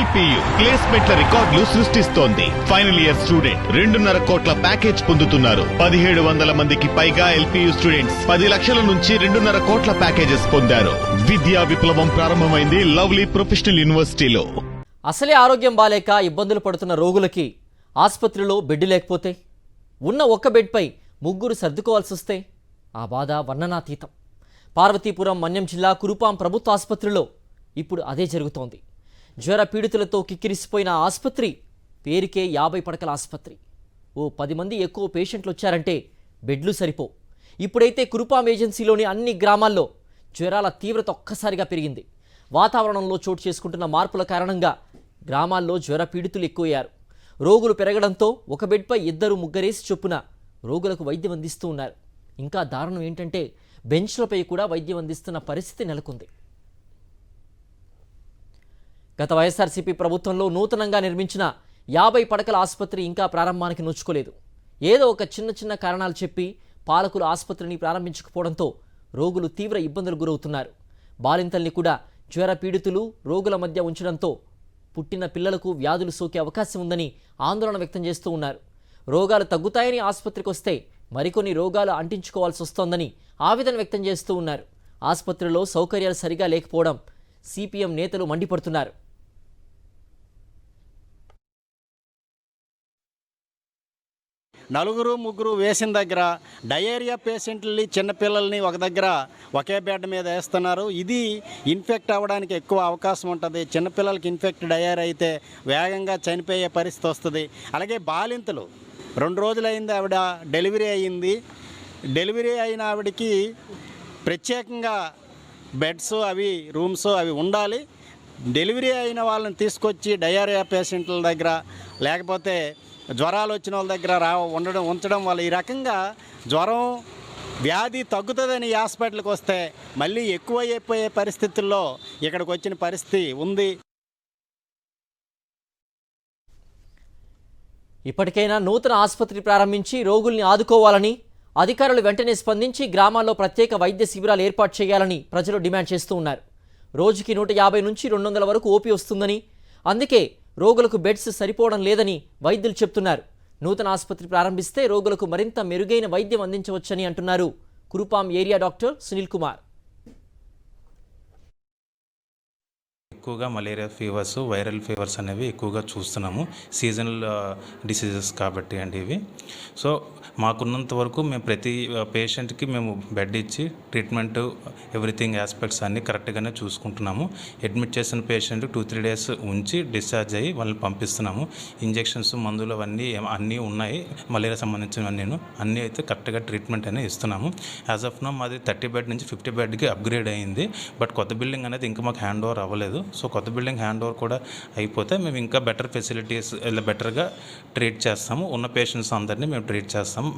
LPU ప్లేస్మెంట్ల రికార్డులు సృష్టిస్తోంది. Final year student 2.5 కోట్ల ప్యాకేజ్ పొందుతున్నారు. 1700 మందికి పైగా ఎల్పియు స్టూడెంట్స్ 10 లక్షల నుంచి 2.5 కోట్ల ప్యాకేజెస్ పొందారు. విద్యా విప్లవం ప్రారంభమైంది లవ్లీ ప్రొఫెషనల్ యూనివర్సిటీలో. అసలే ఆరోగ్యం బాలేక ఇబ్బందులు పడుతున్న రోగులకి ఆసుపత్రిలో బెడ్ లేకపోతే, ఉన్న ఒక్క బెడ్పై 3 సర్దుకోవాల్సి వస్తే ఆ బాధ వర్ణనాతీతం. పార్వతీపురం మన్యం జిల్లా కురుపాం ప్రభుత్వ ఆసుపత్రిలో ఇప్పుడు అదే జరుగుతోంది. జ్వర పీడితులతో కిక్కిరిసిపోయిన ఆసుపత్రి పేరుకే 50 పడకల ఆసుపత్రి. ఓ 10 మంది ఎక్కువ పేషెంట్లు వచ్చారంటే బెడ్లు సరిపో. ఇప్పుడైతే కురుపాం ఏజెన్సీలోని అన్ని గ్రామాల్లో జ్వరాల తీవ్రత ఒక్కసారిగా పెరిగింది. వాతావరణంలో చోటు చేసుకుంటున్న మార్పుల కారణంగా గ్రామాల్లో జ్వర పీడితులు ఎక్కువయ్యారు. రోగులు పెరగడంతో ఒక బెడ్పై 2-3 చొప్పున రోగులకు వైద్యం అందిస్తూ ఉన్నారు. ఇంకా దారుణం ఏంటంటే బెంచ్లపై కూడా వైద్యం అందిస్తున్న పరిస్థితి నెలకొంది. గత వైఎస్ఆర్సీపీ ప్రభుత్వంలో నూతనంగా నిర్మించిన 50 పడకల ఆసుపత్రి ఇంకా ప్రారంభానికి నోచుకోలేదు. ఏదో ఒక చిన్న కారణాలు చెప్పి పాలకులు ఆసుపత్రిని ప్రారంభించకపోవడంతో రోగులు తీవ్ర ఇబ్బందులు గురవుతున్నారు. బాలింతల్ని కూడా జ్వర పీడితులు రోగుల మధ్య ఉంచడంతో పుట్టిన పిల్లలకు వ్యాధులు సోకే అవకాశం ఉందని ఆందోళన వ్యక్తం చేస్తూ ఉన్నారు. రోగాలు తగ్గుతాయని ఆసుపత్రికి వస్తే మరికొన్ని రోగాలు అంటించుకోవాల్సి వస్తోందని ఆవేదన వ్యక్తం చేస్తూ ఉన్నారు. ఆసుపత్రిలో సౌకర్యాలు సరిగా లేకపోవడం సిపిఎం నేతలు మండిపడుతున్నారు. నలుగురు ముగ్గురు వేసిన దగ్గర డయేరియా పేషెంట్లని చిన్నపిల్లల్ని ఒక దగ్గర ఒకే బెడ్ మీద వేస్తున్నారు. ఇది ఇన్ఫెక్ట్ అవ్వడానికి ఎక్కువ అవకాశం ఉంటుంది. చిన్నపిల్లలకి ఇన్ఫెక్ట్ డయేరియా అయితే వేగంగా చనిపోయే పరిస్థితి వస్తుంది. అలాగే బాలింతలు 2 రోజులైంది, ఆవిడ డెలివరీ అయ్యింది. డెలివరీ అయిన ఆవిడకి ప్రత్యేకంగా బెడ్స్ రూమ్స్ ఉండాలి. డెలివరీ అయిన వాళ్ళని తీసుకొచ్చి డయేరియా పేషెంట్ల దగ్గర లేకపోతే జ్వరాలు వచ్చిన వాళ్ళ దగ్గర ఉంచడం వల్ల ఈ రకంగా జ్వరం వ్యాధి తగ్గుతుందని ఈ హాస్పిటల్కి వస్తే మళ్ళీ ఎక్కువ అయిపోయే పరిస్థితుల్లో ఇక్కడికి వచ్చిన పరిస్థితి ఉంది. ఇప్పటికైనా నూతన ఆసుపత్రి ప్రారంభించి రోగుల్ని ఆదుకోవాలని అధికారులు వెంటనే స్పందించి గ్రామాల్లో ప్రత్యేక వైద్య శిబిరాలు ఏర్పాటు చేయాలని ప్రజలు డిమాండ్ చేస్తూ ఉన్నారు. రోజుకి 150 నుంచి 200 వరకు ఓపీ వస్తుందని, అందుకే రోగులకు బెడ్స్ సరిపోవడం లేదని వైద్యులు చెప్తున్నారు. నూతన ఆసుపత్రి ప్రారంభిస్తే రోగులకు మరింత మెరుగైన వైద్యం అందించవచ్చని అంటున్నారు కురుపాం ఏరియా డాక్టర్ సునీల్ కుమార్. ఎక్కువగా మలేరియా ఫీవర్స్, వైరల్ ఫీవర్స్ అనేవి ఎక్కువగా చూస్తున్నాము. సీజనల్ డిసీజెస్ కాబట్టి అండి ఇవి. సో మాకున్నంత వరకు మేము ప్రతి పేషెంట్కి మేము బెడ్ ఇచ్చి ట్రీట్మెంట్ ఎవ్రీథింగ్ ఆస్పెక్ట్స్ అన్నీ కరెక్ట్గానే చూసుకుంటున్నాము. అడ్మిట్ చేసిన పేషెంట్ 2-3 డేస్ ఉంచి డిశ్చార్జ్ అయ్యి వాళ్ళని పంపిస్తున్నాము. ఇంజెక్షన్స్, మందులు అన్నీ ఉన్నాయి. మలేరియా సంబంధించినవన్నీ అన్నీ అయితే కరెక్ట్గా ట్రీట్మెంట్ అనేది ఇస్తున్నాము. యాజ్ ఆఫ్ నో మాది 30 బెడ్ నుంచి 50 బెడ్కి అప్గ్రేడ్ అయ్యింది. బట్ కొత్త బిల్డింగ్ అనేది ఇంకా మాకు హ్యాండ్ ఓవర్ అవ్వలేదు. సో కొత్త బిల్డింగ్ హ్యాండ్ ఓవర్ కూడా అయిపోతే మేము ఇంకా బెటర్ ఫెసిలిటీస్ ఇలా బెటర్గా ట్రీట్ చేస్తాము. ఉన్న పేషెంట్స్ అందరినీ మేము ట్రీట్ చేస్తాము.